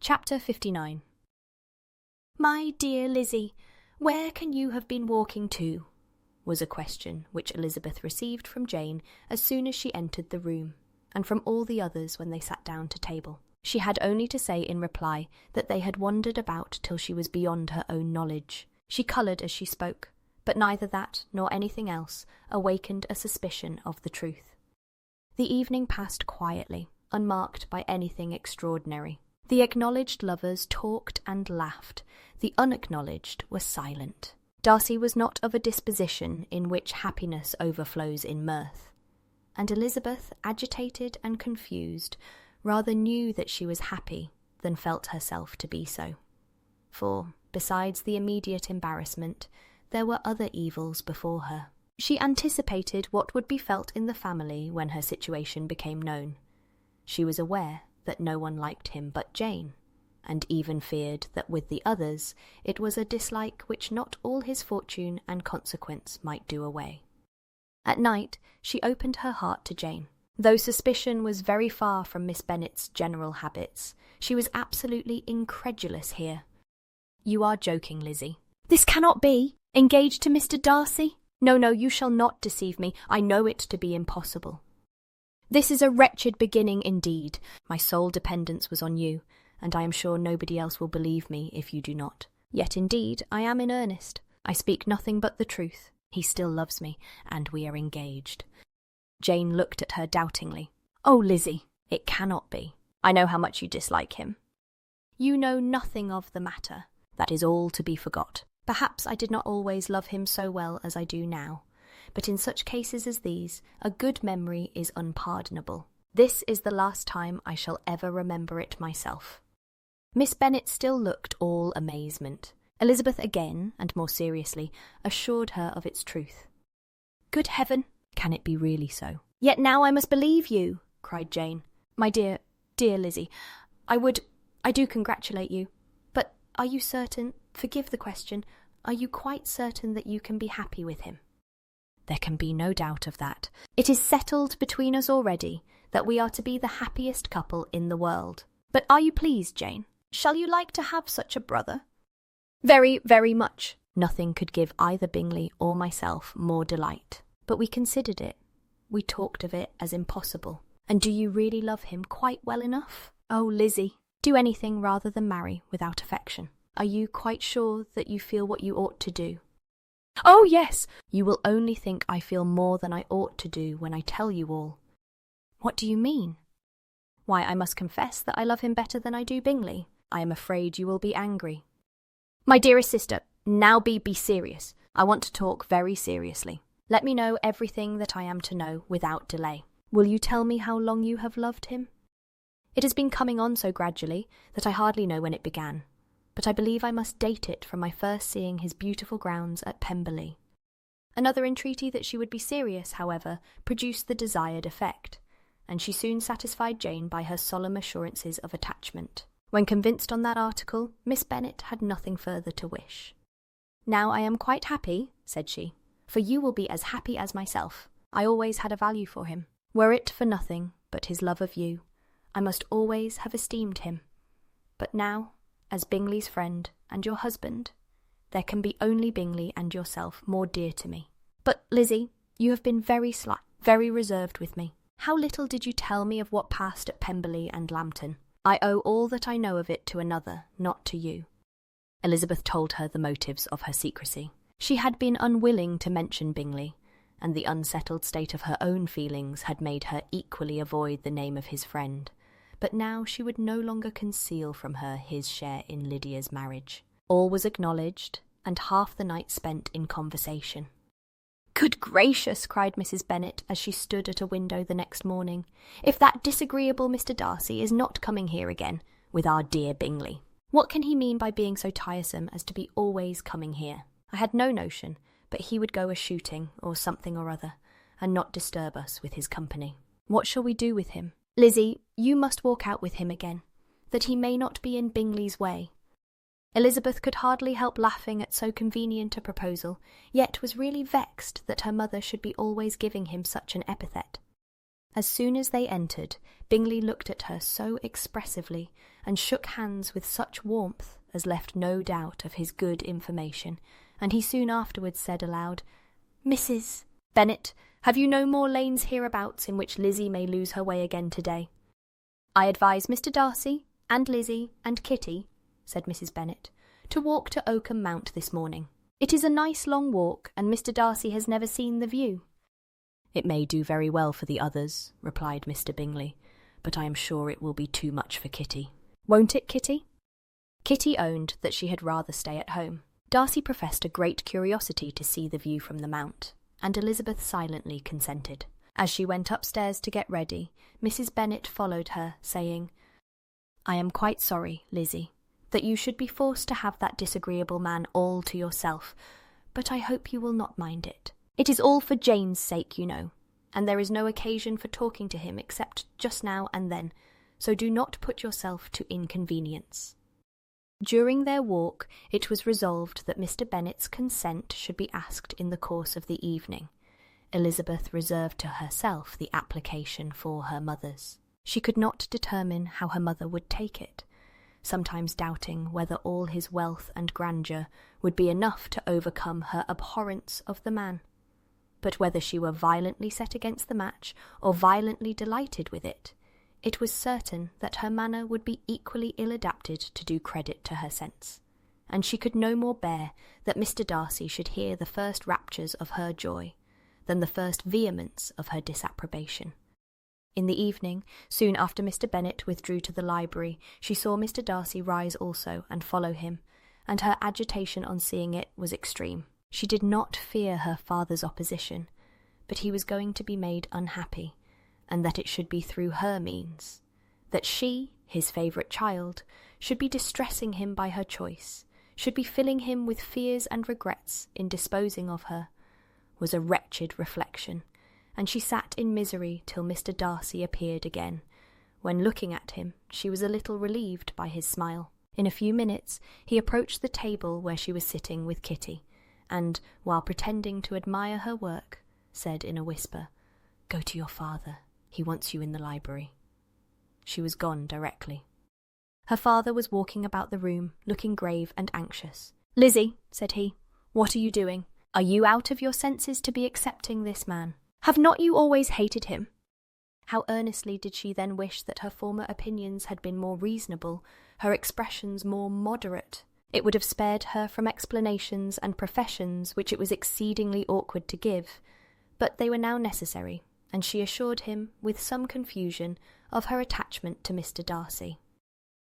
Chapter 59. "My dear Lizzie, where can you have been walking to?" was a question which Elizabeth received from Jane as soon as she entered the room, and from all the others when they sat down to table. She had only to say in reply that they had wandered about till she was beyond her own knowledge. She coloured as she spoke, but neither that nor anything else awakened a suspicion of the truth. The evening passed quietly, unmarked by anything extraordinary. The acknowledged lovers talked and laughed. The unacknowledged were silent. Darcy was not of a disposition in which happiness overflows in mirth, and Elizabeth, agitated and confused, rather knew that she was happy than felt herself to be so. For, besides the immediate embarrassment, there were other evils before her. She anticipated what would be felt in the family when her situation became known. She was aware that no one liked him but Jane, and even feared that with the others it was a dislike which not all his fortune and consequence might do away. At night she opened her heart to Jane. Though suspicion was very far from Miss Bennet's general habits, she was absolutely incredulous here. "You are joking, Lizzie." "This cannot be. Engaged to Mr. Darcy? No, you shall not deceive me. I know it to be impossible." "This is a wretched beginning indeed. My sole dependence was on you, and I am sure nobody else will believe me if you do not. Yet indeed I am in earnest. I speak nothing but the truth. He still loves me, and we are engaged." Jane looked at her doubtingly. "Oh, Lizzie, it cannot be. I know how much you dislike him." "You know nothing of the matter. That is all to be forgot. Perhaps I did not always love him so well as I do now, but in such cases as these, a good memory is unpardonable. This is the last time I shall ever remember it myself." Miss Bennet still looked all amazement. Elizabeth again, and more seriously, assured her of its truth. "Good heaven! Can it be really so?" "Yet now I must believe you," cried Jane. "My dear Lizzie, I do congratulate you. But are you certain, forgive the question, are you quite certain that you can be happy with him?" "There can be no doubt of that. It is settled between us already that we are to be the happiest couple in the world. But are you pleased, Jane? Shall you like to have such a brother?" "Very, very much." Nothing could give either Bingley or myself more delight. But we considered it. We talked of it as impossible. "And do you really love him quite well enough?" "Oh, Lizzie, do anything rather than marry without affection. Are you quite sure that you feel what you ought to do?" "Oh, yes." "You will only think I feel more than I ought to do when I tell you all." "What do you mean?" "Why, I must confess that I love him better than I do Bingley. I am afraid you will be angry." "My dearest sister, now be serious. I want to talk very seriously. Let me know everything that I am to know without delay. Will you tell me how long you have loved him?" "It has been coming on so gradually that I hardly know when it began, but I believe I must date it from my first seeing his beautiful grounds at Pemberley." Another entreaty that she would be serious, however, produced the desired effect, and she soon satisfied Jane by her solemn assurances of attachment. When convinced on that article, Miss Bennet had nothing further to wish. "Now I am quite happy," said she, "for you will be as happy as myself. I always had a value for him. Were it for nothing but his love of you, I must always have esteemed him. But now, as Bingley's friend and your husband, there can be only Bingley and yourself more dear to me. But, Lizzie, you have been very reserved with me. How little did you tell me of what passed at Pemberley and Lambton? I owe all that I know of it to another, not to you." Elizabeth told her the motives of her secrecy. She had been unwilling to mention Bingley, and the unsettled state of her own feelings had made her equally avoid the name of his friend. But now she would no longer conceal from her his share in Lydia's marriage. All was acknowledged, and half the night spent in conversation. "Good gracious!" cried Mrs. Bennet as she stood at a window the next morning. "If that disagreeable Mr. Darcy is not coming here again, with our dear Bingley. What can he mean by being so tiresome as to be always coming here? I had no notion but he would go a-shooting or something or other, and not disturb us with his company. What shall we do with him? Lizzie, you must walk out with him again, that he may not be in Bingley's way." Elizabeth could hardly help laughing at so convenient a proposal, yet was really vexed that her mother should be always giving him such an epithet. As soon as they entered, Bingley looked at her so expressively and shook hands with such warmth as left no doubt of his good information, and he soon afterwards said aloud, "Mrs. Bennet, have you no more lanes hereabouts in which Lizzie may lose her way again to-day?" "I advise Mr. Darcy, and Lizzie, and Kitty," said Mrs. Bennet, "to walk to Oakham Mount this morning. It is a nice long walk, and Mr. Darcy has never seen the view." "It may do very well for the others," replied Mr. Bingley, "but I am sure it will be too much for Kitty." "Won't it, Kitty?" Kitty owned that she had rather stay at home. Darcy professed a great curiosity to see the view from the Mount, and Elizabeth silently consented. As she went upstairs to get ready, Mrs. Bennet followed her, saying, "I am quite sorry, Lizzie, that you should be forced to have that disagreeable man all to yourself, but I hope you will not mind it. It is all for Jane's sake, you know, and there is no occasion for talking to him except just now and then, so do not put yourself to inconvenience." During their walk, it was resolved that Mr. Bennet's consent should be asked in the course of the evening. Elizabeth reserved to herself the application for her mother's. She could not determine how her mother would take it, sometimes doubting whether all his wealth and grandeur would be enough to overcome her abhorrence of the man. But whether she were violently set against the match, or violently delighted with it, it was certain that her manner would be equally ill-adapted to do credit to her sense, and she could no more bear that Mr. Darcy should hear the first raptures of her joy than the first vehemence of her disapprobation. In the evening, soon after Mr. Bennet withdrew to the library, she saw Mr. Darcy rise also and follow him, and her agitation on seeing it was extreme. She did not fear her father's opposition, but he was going to be made unhappy, and that it should be through her means, that she, his favourite child, should be distressing him by her choice, should be filling him with fears and regrets in disposing of her, was a wretched reflection, and she sat in misery till Mr. Darcy appeared again, when, looking at him, she was a little relieved by his smile. In a few minutes he approached the table where she was sitting with Kitty, and, while pretending to admire her work, said in a whisper, "Go to your father. He wants you in the library." She was gone directly. Her father was walking about the room, looking grave and anxious. "Lizzie," said he, "what are you doing? Are you out of your senses to be accepting this man? Have not you always hated him?" How earnestly did she then wish that her former opinions had been more reasonable, her expressions more moderate. It would have spared her from explanations and professions which it was exceedingly awkward to give, but they were now necessary, and she assured him, with some confusion, of her attachment to Mr. Darcy.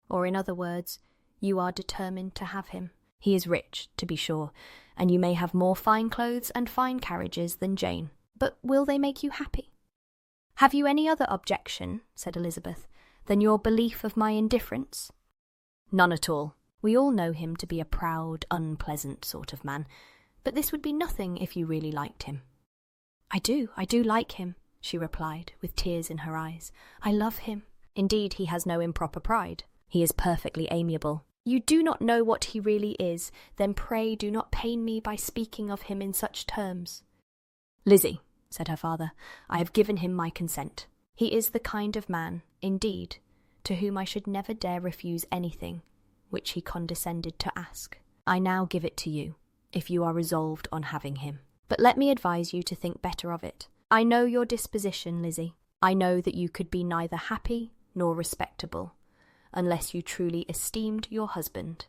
Or, in other words, you are determined to have him. He is rich, to be sure, and you may have more fine clothes and fine carriages than Jane, but will they make you happy? "Have you any other objection," said Elizabeth, "than your belief of my indifference?" "None at all. We all know him to be a proud, unpleasant sort of man, but this would be nothing if you really liked him." I do like him," she replied, with tears in her eyes. "I love him. Indeed, he has no improper pride. He is perfectly amiable." "You do not know what he really is, then pray do not pain me by speaking of him in such terms." "Lizzie," said her father, "I have given him my consent. He is the kind of man, indeed, to whom I should never dare refuse anything which he condescended to ask. I now give it to you, if you are resolved on having him. But let me advise you to think better of it. I know your disposition, Lizzie. I know that you could be neither happy nor respectable, unless you truly esteemed your husband,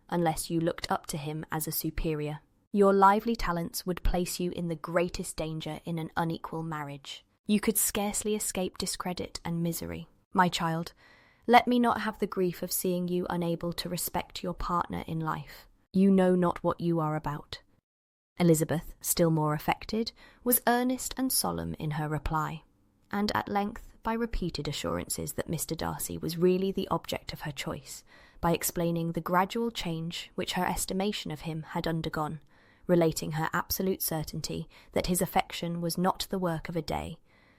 unless you looked up to him as a superior. Your lively talents would place you in the greatest danger in an unequal marriage. You could scarcely escape discredit and misery. My child, let me not have the grief of seeing you unable to respect your partner in life. You know not what you are about." Elizabeth, still more affected, was earnest and solemn in her reply, and at length, by repeated assurances that Mr. Darcy was really the object of her choice, by explaining the gradual change which her estimation of him had undergone, relating her absolute certainty that his affection was not the work of a day,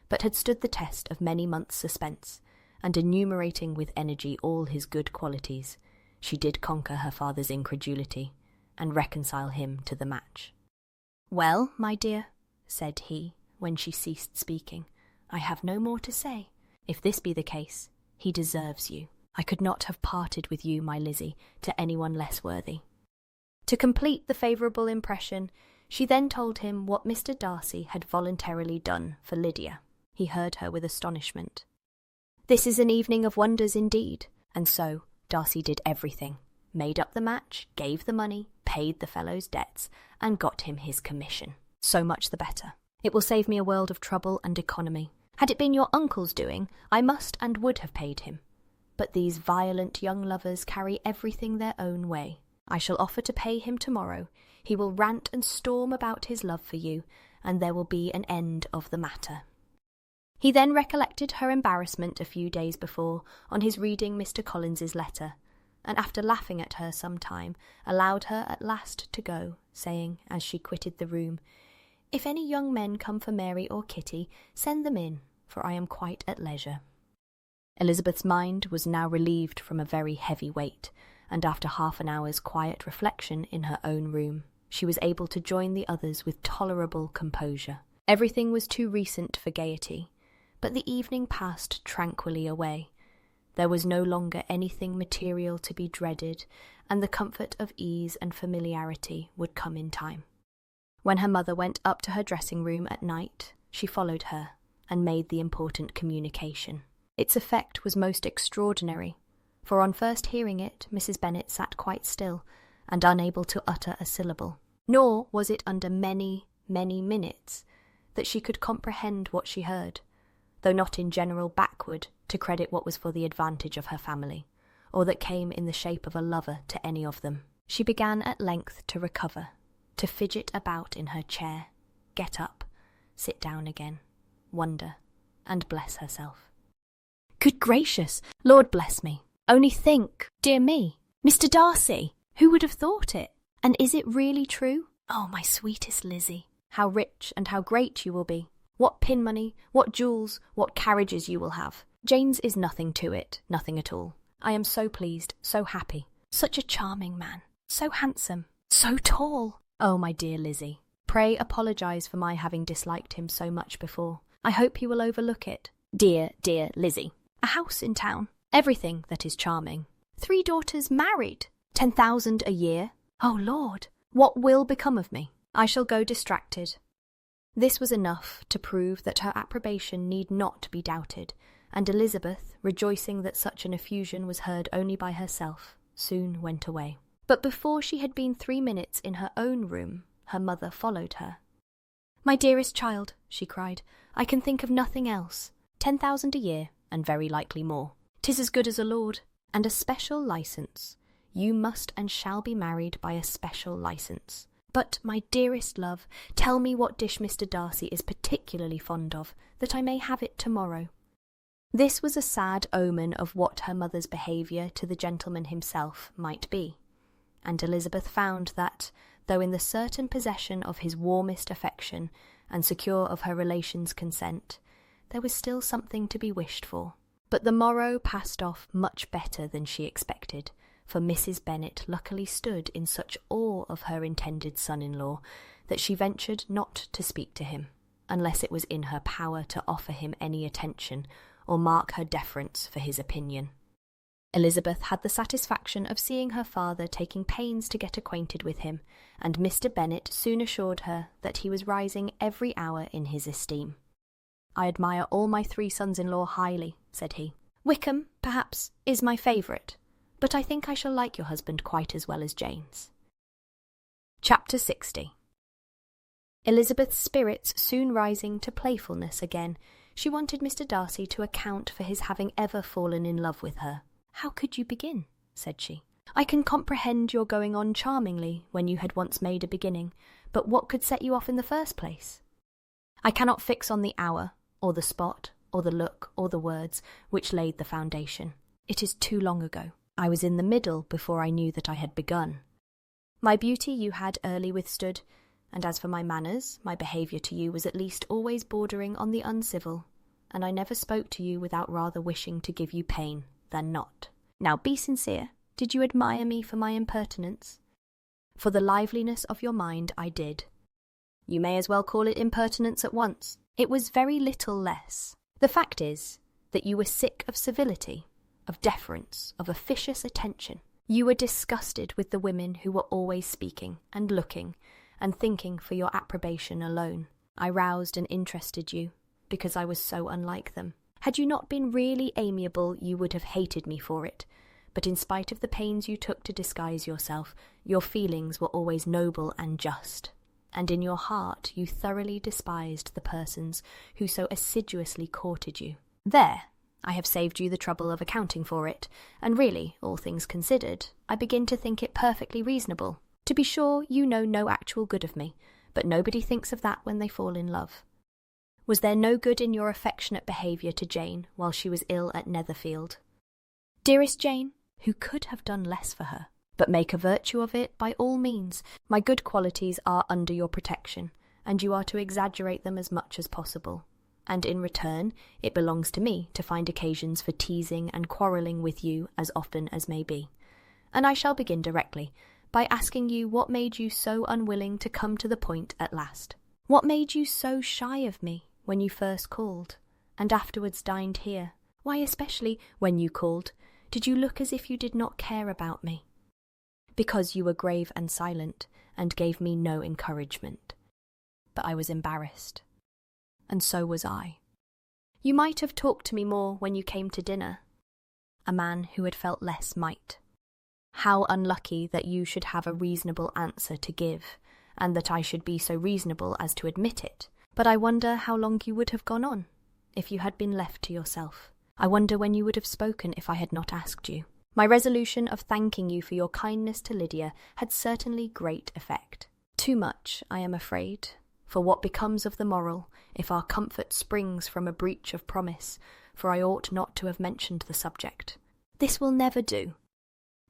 but had stood the test of many months' suspense, and enumerating with energy all his good qualities, she did conquer her father's incredulity, and reconcile him to the match. "Well, my dear," said he, when she ceased speaking, I have no more to say. If this be the case, he deserves you. I could not have parted with you, my Lizzie, to anyone less worthy. To complete the favourable impression, she then told him what Mr. Darcy had voluntarily done for Lydia. He heard her with astonishment. This is an evening of wonders indeed. And so Darcy did everything, made up the match, gave the money, paid the fellow's debts, and got him his commission. So much the better. It will save me a world of trouble and economy. Had it been your uncle's doing, I must and would have paid him. But these violent young lovers carry everything their own way. I shall offer to pay him tomorrow. He will rant and storm about his love for you, and there will be an end of the matter. He then recollected her embarrassment a few days before on his reading Mr. Collins's letter, and after laughing at her some time, allowed her at last to go, saying, as she quitted the room, "If any young men come for Mary or Kitty, send them in, for I am quite at leisure." Elizabeth's mind was now relieved from a very heavy weight, and after half an hour's quiet reflection in her own room, she was able to join the others with tolerable composure. Everything was too recent for gaiety, but the evening passed tranquilly away. There was no longer anything material to be dreaded, and the comfort of ease and familiarity would come in time. When her mother went up to her dressing room at night, she followed her and made the important communication. Its effect was most extraordinary, for on first hearing it, Mrs. Bennet sat quite still and unable to utter a syllable. Nor was it under many, many minutes that she could comprehend what she heard, though not in general backward to credit what was for the advantage of her family, or that came in the shape of a lover to any of them. She began at length to recover, to fidget about in her chair, get up, sit down again, wonder, and bless herself. Good gracious! Lord bless me! Only think, dear me, Mr. Darcy! Who would have thought it? And is it really true? Oh, my sweetest Lizzie, how rich and how great you will be! What pin money, what jewels, what carriages you will have! Jane's is nothing to it, nothing at all. I am so pleased, so happy. Such a charming man, so handsome, so tall! Oh, my dear Lizzie, pray apologise for my having disliked him so much before. I hope you will overlook it. Dear, dear Lizzie, a house in town, everything that is charming. 3 daughters married, 10,000 a year. Oh, Lord, what will become of me? I shall go distracted. This was enough to prove that her approbation need not be doubted, and Elizabeth, rejoicing that such an effusion was heard only by herself, soon went away. But before she had been 3 minutes in her own room, her mother followed her. "My dearest child," she cried, "I can think of nothing else. 10,000 a year, and very likely more. 'Tis as good as a lord, and a special licence. You must and shall be married by a special licence. But, my dearest love, tell me what dish Mr. Darcy is particularly fond of, that I may have it tomorrow." This was a sad omen of what her mother's behaviour to the gentleman himself might be, and Elizabeth found that, though in the certain possession of his warmest affection, and secure of her relations' consent, there was still something to be wished for. But the morrow passed off much better than she expected, for Mrs. Bennet luckily stood in such awe of her intended son-in-law that she ventured not to speak to him, unless it was in her power to offer him any attention or mark her deference for his opinion. Elizabeth had the satisfaction of seeing her father taking pains to get acquainted with him, and Mr. Bennet soon assured her that he was rising every hour in his esteem. "I admire all my 3 sons-in-law highly," said he. "Wickham, perhaps, is my favourite, but I think I shall like your husband quite as well as Jane's." Chapter 60. Elizabeth's spirits soon rising to playfulness again, she wanted Mr. Darcy to account for his having ever fallen in love with her. "How could you begin?" said she. "I can comprehend your going on charmingly when you had once made a beginning, but what could set you off in the first place? I cannot fix on the hour, or the spot, or the look, or the words, which laid the foundation. It is too long ago. I was in the middle before I knew that I had begun. My beauty you had early withstood, and as for my manners, my behaviour to you was at least always bordering on the uncivil, and I never spoke to you without rather wishing to give you pain than not. Now be sincere. Did you admire me for my impertinence? For the liveliness of your mind I did. You may as well call it impertinence at once. It was very little less. The fact is that you were sick of civility, of deference, of officious attention. You were disgusted with the women who were always speaking and looking and thinking for your approbation alone. I roused and interested you because I was so unlike them. Had you not been really amiable, you would have hated me for it. But in spite of the pains you took to disguise yourself, your feelings were always noble and just. And in your heart you thoroughly despised the persons who so assiduously courted you. There, I have saved you the trouble of accounting for it, and really, all things considered, I begin to think it perfectly reasonable. To be sure, you know no actual good of me, but nobody thinks of that when they fall in love. Was there no good in your affectionate behaviour to Jane while she was ill at Netherfield? Dearest Jane, who could have done less for her? But make a virtue of it by all means. My good qualities are under your protection, and you are to exaggerate them as much as possible. And in return, it belongs to me to find occasions for teasing and quarrelling with you as often as may be. And I shall begin directly by asking you what made you so unwilling to come to the point at last. What made you so shy of me when you first called, and afterwards dined here? Why, especially when you called, did you look as if you did not care about me? Because you were grave and silent, and gave me no encouragement. But I was embarrassed, and so was I. You might have talked to me more when you came to dinner. A man who had felt less might. How unlucky that you should have a reasonable answer to give, and that I should be so reasonable as to admit it. But I wonder how long you would have gone on, if you had been left to yourself. I wonder when you would have spoken if I had not asked you. My resolution of thanking you for your kindness to Lydia had certainly great effect. Too much, I am afraid, for what becomes of the moral, if our comfort springs from a breach of promise, for I ought not to have mentioned the subject. This will never do.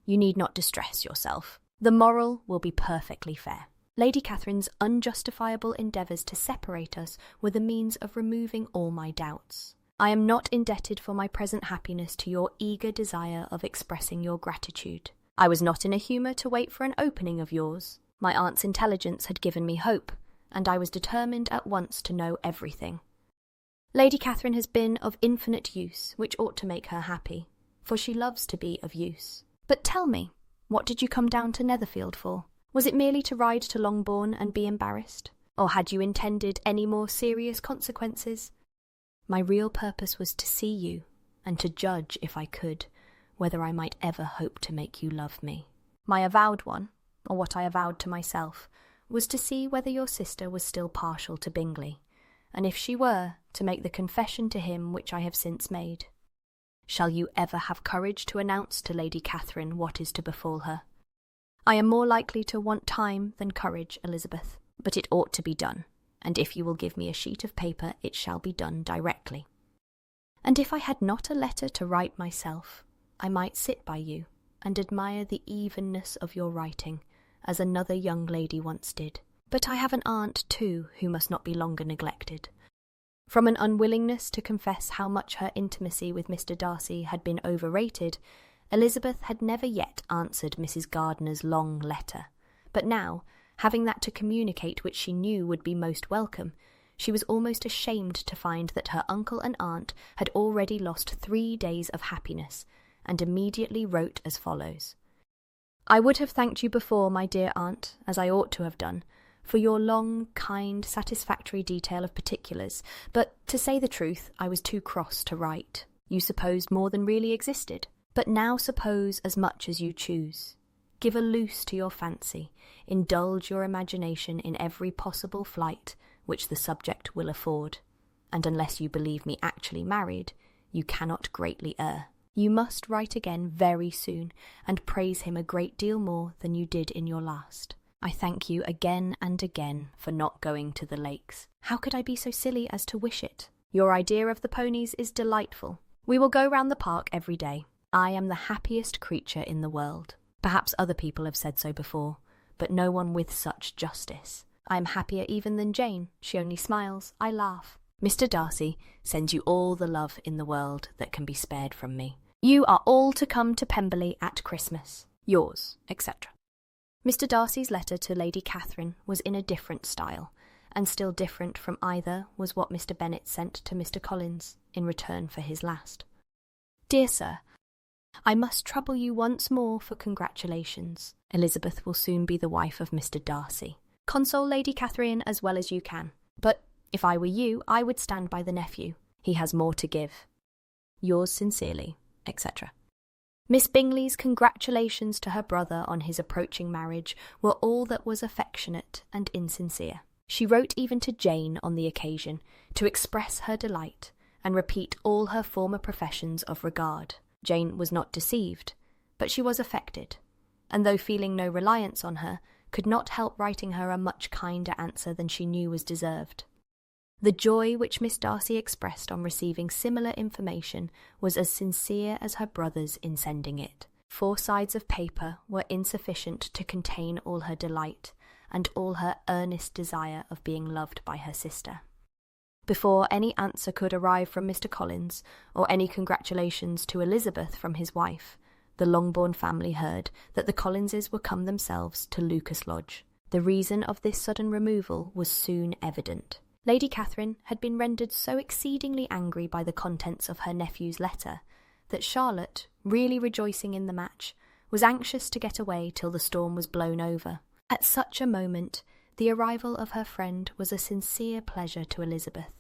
You need not distress yourself. The moral will be perfectly fair. Lady Catherine's unjustifiable endeavours to separate us were the means of removing all my doubts. I am not indebted for my present happiness to your eager desire of expressing your gratitude. I was not in a humour to wait for an opening of yours. My aunt's intelligence had given me hope, and I was determined at once to know everything. Lady Catherine has been of infinite use, which ought to make her happy, for she loves to be of use. But tell me, what did you come down to Netherfield for? Was it merely to ride to Longbourn and be embarrassed? Or had you intended any more serious consequences? My real purpose was to see you, and to judge, if I could, whether I might ever hope to make you love me. My avowed one, or what I avowed to myself, was to see whether your sister was still partial to Bingley, and if she were, to make the confession to him which I have since made. Shall you ever have courage to announce to Lady Catherine what is to befall her? I am more likely to want time than courage, Elizabeth, but it ought to be done. And if you will give me a sheet of paper, it shall be done directly. And if I had not a letter to write myself, I might sit by you and admire the evenness of your writing, as another young lady once did. But I have an aunt, too, who must not be longer neglected. From an unwillingness to confess how much her intimacy with Mr. Darcy had been overrated, Elizabeth had never yet answered Mrs. Gardiner's long letter, but now, having that to communicate which she knew would be most welcome, she was almost ashamed to find that her uncle and aunt had already lost 3 days of happiness, and immediately wrote as follows. I would have thanked you before, my dear aunt, as I ought to have done, for your long, kind, satisfactory detail of particulars, but, to say the truth, I was too cross to write. You supposed more than really existed, but now suppose as much as you choose. Give a loose to your fancy, indulge your imagination in every possible flight which the subject will afford, and unless you believe me actually married, you cannot greatly err. You must write again very soon, and praise him a great deal more than you did in your last. I thank you again and again for not going to the lakes. How could I be so silly as to wish it? Your idea of the ponies is delightful. We will go round the park every day. I am the happiest creature in the world. Perhaps other people have said so before, but no one with such justice. I am happier even than Jane. She only smiles. I laugh. Mr. Darcy sends you all the love in the world that can be spared from me. You are all to come to Pemberley at Christmas. Yours, etc. Mr. Darcy's letter to Lady Catherine was in a different style, and still different from either was what Mr. Bennet sent to Mr. Collins. in return for his last. "Dear sir, I must trouble you once more for congratulations. Elizabeth will soon be the wife of Mr. Darcy. Console Lady Catherine as well as you can. But if I were you, I would stand by the nephew. He has more to give. Yours sincerely, etc." Miss Bingley's congratulations to her brother on his approaching marriage were all that was affectionate and insincere. She wrote even to Jane on the occasion to express her delight and repeat all her former professions of regard. Jane was not deceived, but she was affected, and though feeling no reliance on her, could not help writing her a much kinder answer than she knew was deserved. The joy which Miss Darcy expressed on receiving similar information was as sincere as her brother's in sending it. 4 sides of paper were insufficient to contain all her delight and all her earnest desire of being loved by her sister. Before any answer could arrive from Mr. Collins, or any congratulations to Elizabeth from his wife, the Longbourn family heard that the Collinses were come themselves to Lucas Lodge. The reason of this sudden removal was soon evident. Lady Catherine had been rendered so exceedingly angry by the contents of her nephew's letter that Charlotte, really rejoicing in the match, was anxious to get away till the storm was blown over. At such a moment, the arrival of her friend was a sincere pleasure to Elizabeth,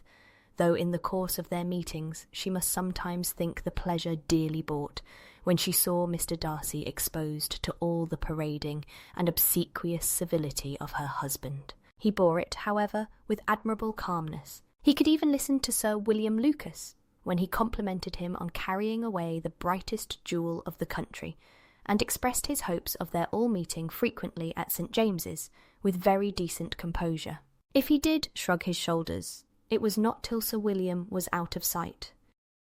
though in the course of their meetings she must sometimes think the pleasure dearly bought, when she saw Mr. Darcy exposed to all the parading and obsequious civility of her husband. He bore it, however, with admirable calmness. He could even listen to Sir William Lucas, when he complimented him on carrying away the brightest jewel of the country, and expressed his hopes of their all meeting frequently at St. James's, with very decent composure. If he did shrug his shoulders, it was not till Sir William was out of sight.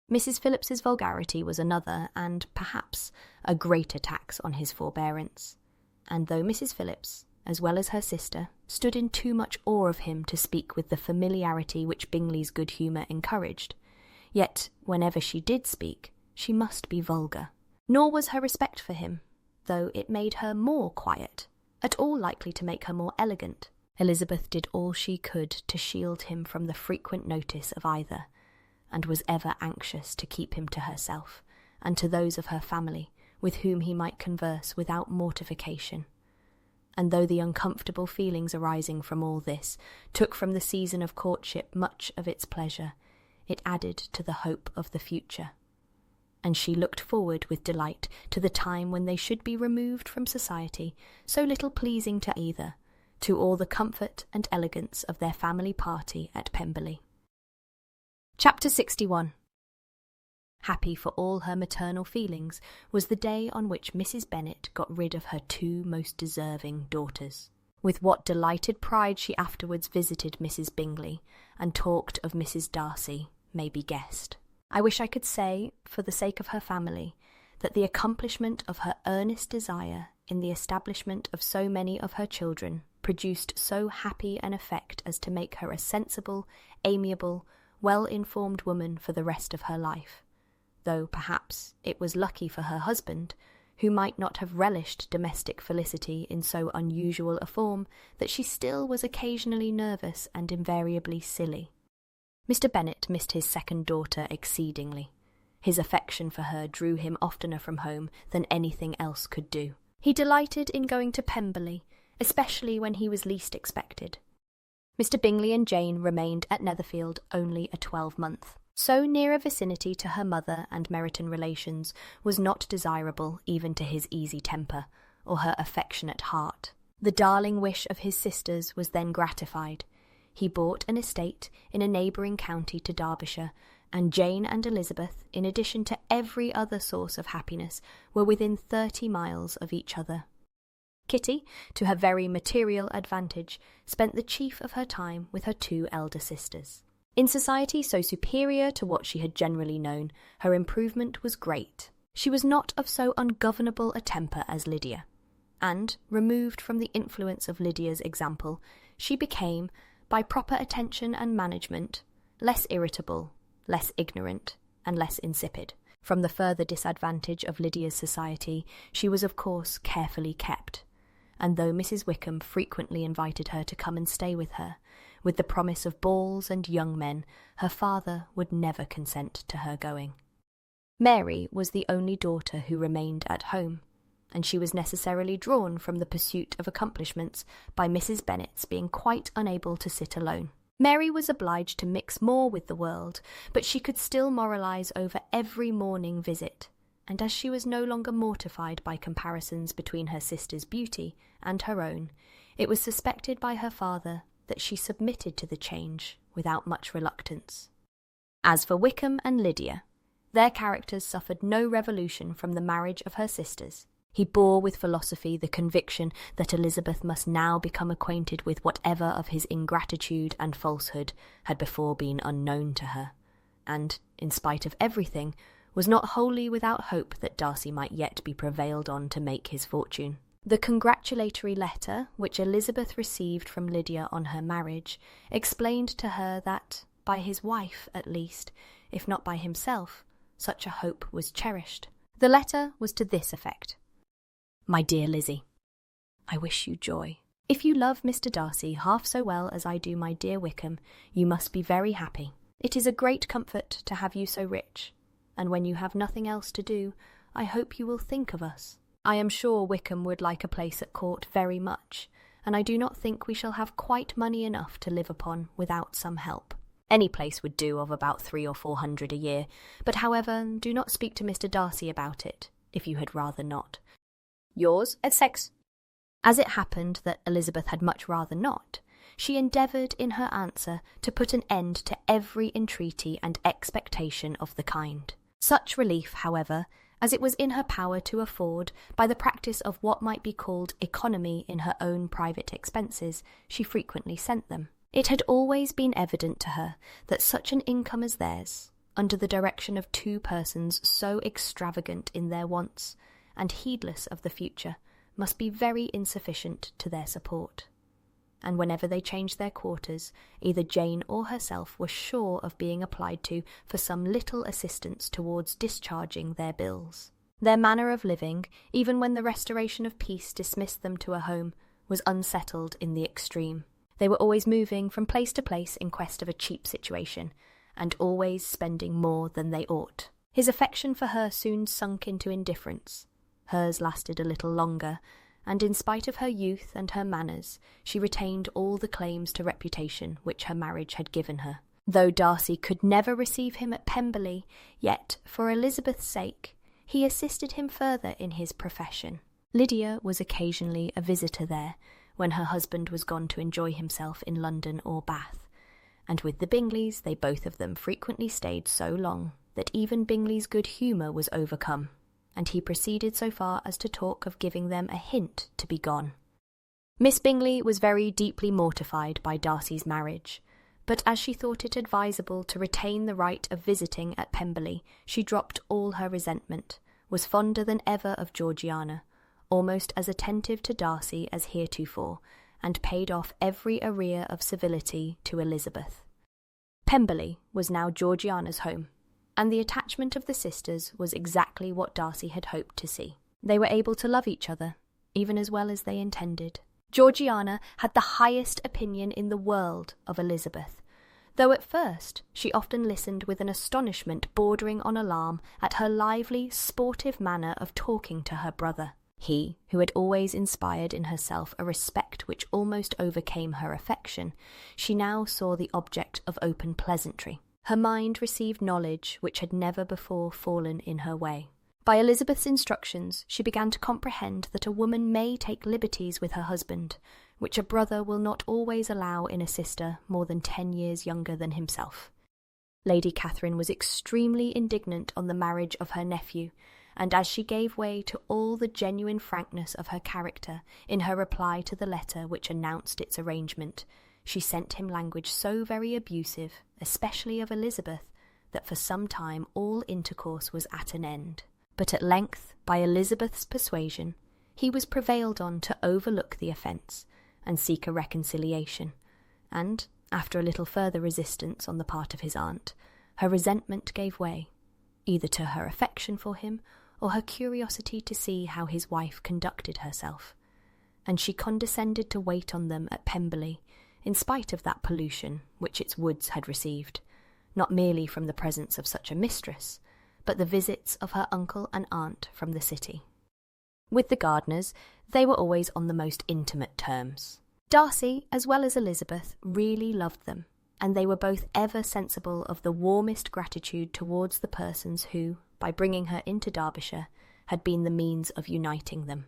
Mrs. Phillips's vulgarity was another, and, perhaps, a greater tax on his forbearance. And though Mrs. Phillips, as well as her sister, stood in too much awe of him to speak with the familiarity which Bingley's good humour encouraged, yet, whenever she did speak, she must be vulgar. Nor was her respect for him, though it made her more quiet, at all likely to make her more elegant. Elizabeth did all she could to shield him from the frequent notice of either, and was ever anxious to keep him to herself, and to those of her family, with whom he might converse without mortification. And though the uncomfortable feelings arising from all this took from the season of courtship much of its pleasure, it added to the hope of the future. And she looked forward with delight to the time when they should be removed from society, so little pleasing to either, to all the comfort and elegance of their family party at Pemberley. Chapter 61. Happy for all her maternal feelings was the day on which Mrs. Bennet got rid of her 2 most deserving daughters. With what delighted pride she afterwards visited Mrs. Bingley, and talked of Mrs. Darcy, may be guessed. I wish I could say, for the sake of her family, that the accomplishment of her earnest desire in the establishment of so many of her children produced so happy an effect as to make her a sensible, amiable, well-informed woman for the rest of her life, though perhaps it was lucky for her husband, who might not have relished domestic felicity in so unusual a form, that she still was occasionally nervous and invariably silly. Mr. Bennet missed his second daughter exceedingly. His affection for her drew him oftener from home than anything else could do. He delighted in going to Pemberley, especially when he was least expected. Mr. Bingley and Jane remained at Netherfield only a 12-month. So near a vicinity to her mother and Meryton relations was not desirable even to his easy temper, or her affectionate heart. The darling wish of his sisters was then gratified. He bought an estate in a neighbouring county to Derbyshire, and Jane and Elizabeth, in addition to every other source of happiness, were within 30 miles of each other. Kitty, to her very material advantage, spent the chief of her time with her 2 elder sisters. In society so superior to what she had generally known, her improvement was great. She was not of so ungovernable a temper as Lydia, and, removed from the influence of Lydia's example, she became, by proper attention and management, less irritable, less ignorant, and less insipid. From the further disadvantage of Lydia's society, she was of course carefully kept, and though Mrs. Wickham frequently invited her to come and stay with her, with the promise of balls and young men, her father would never consent to her going. Mary was the only daughter who remained at home, and she was necessarily drawn from the pursuit of accomplishments by Mrs. Bennet's being quite unable to sit alone. Mary was obliged to mix more with the world, but she could still moralise over every morning visit, and as she was no longer mortified by comparisons between her sister's beauty and her own, it was suspected by her father that she submitted to the change without much reluctance. As for Wickham and Lydia, their characters suffered no revolution from the marriage of her sisters. He bore with philosophy the conviction that Elizabeth must now become acquainted with whatever of his ingratitude and falsehood had before been unknown to her, and, in spite of everything, was not wholly without hope that Darcy might yet be prevailed on to make his fortune. The congratulatory letter which Elizabeth received from Lydia on her marriage explained to her that, by his wife at least, if not by himself, such a hope was cherished. The letter was to this effect: "My dear Lizzie, I wish you joy. If you love Mr. Darcy half so well as I do my dear Wickham, you must be very happy. It is a great comfort to have you so rich, and when you have nothing else to do, I hope you will think of us. I am sure Wickham would like a place at court very much, and I do not think we shall have quite money enough to live upon without some help. Any place would do of about 300 or 400 a year, but however, do not speak to Mr. Darcy about it, if you had rather not. Yours, etc." As it happened that Elizabeth had much rather not, she endeavoured in her answer to put an end to every entreaty and expectation of the kind. Such relief, however, as it was in her power to afford, by the practice of what might be called economy in her own private expenses, she frequently sent them. It had always been evident to her that such an income as theirs, under the direction of two persons so extravagant in their wants, and heedless of the future, must be very insufficient to their support. And whenever they changed their quarters, either Jane or herself were sure of being applied to for some little assistance towards discharging their bills. Their manner of living, even when the restoration of peace dismissed them to a home, was unsettled in the extreme. They were always moving from place to place in quest of a cheap situation, and always spending more than they ought. His affection for her soon sunk into indifference. Hers lasted a little longer, and in spite of her youth and her manners, she retained all the claims to reputation which her marriage had given her. Though Darcy could never receive him at Pemberley, yet, for Elizabeth's sake, he assisted him further in his profession. Lydia was occasionally a visitor there, when her husband was gone to enjoy himself in London or Bath, and with the Bingleys they both of them frequently stayed so long that even Bingley's good humour was overcome, and he proceeded so far as to talk of giving them a hint to be gone. Miss Bingley was very deeply mortified by Darcy's marriage, but as she thought it advisable to retain the right of visiting at Pemberley, she dropped all her resentment, was fonder than ever of Georgiana, almost as attentive to Darcy as heretofore, and paid off every arrear of civility to Elizabeth. Pemberley was now Georgiana's home, and the attachment of the sisters was exactly what Darcy had hoped to see. They were able to love each other, even as well as they intended. Georgiana had the highest opinion in the world of Elizabeth, though at first she often listened with an astonishment bordering on alarm at her lively, sportive manner of talking to her brother. He, who had always inspired in herself a respect which almost overcame her affection, she now saw the object of open pleasantry. Her mind received knowledge which had never before fallen in her way. By Elizabeth's instructions, she began to comprehend that a woman may take liberties with her husband, which a brother will not always allow in a sister more than 10 years younger than himself. Lady Catherine was extremely indignant on the marriage of her nephew, and as she gave way to all the genuine frankness of her character in her reply to the letter which announced its arrangement, she sent him language so very abusive, especially of Elizabeth, that for some time all intercourse was at an end. But at length, by Elizabeth's persuasion, he was prevailed on to overlook the offence and seek a reconciliation, and, after a little further resistance on the part of his aunt, her resentment gave way, either to her affection for him or her curiosity to see how his wife conducted herself, and she condescended to wait on them at Pemberley, in spite of that pollution which its woods had received, not merely from the presence of such a mistress, but the visits of her uncle and aunt from the city. With the Gardiners, they were always on the most intimate terms. Darcy, as well as Elizabeth, really loved them, and they were both ever sensible of the warmest gratitude towards the persons who, by bringing her into Derbyshire, had been the means of uniting them.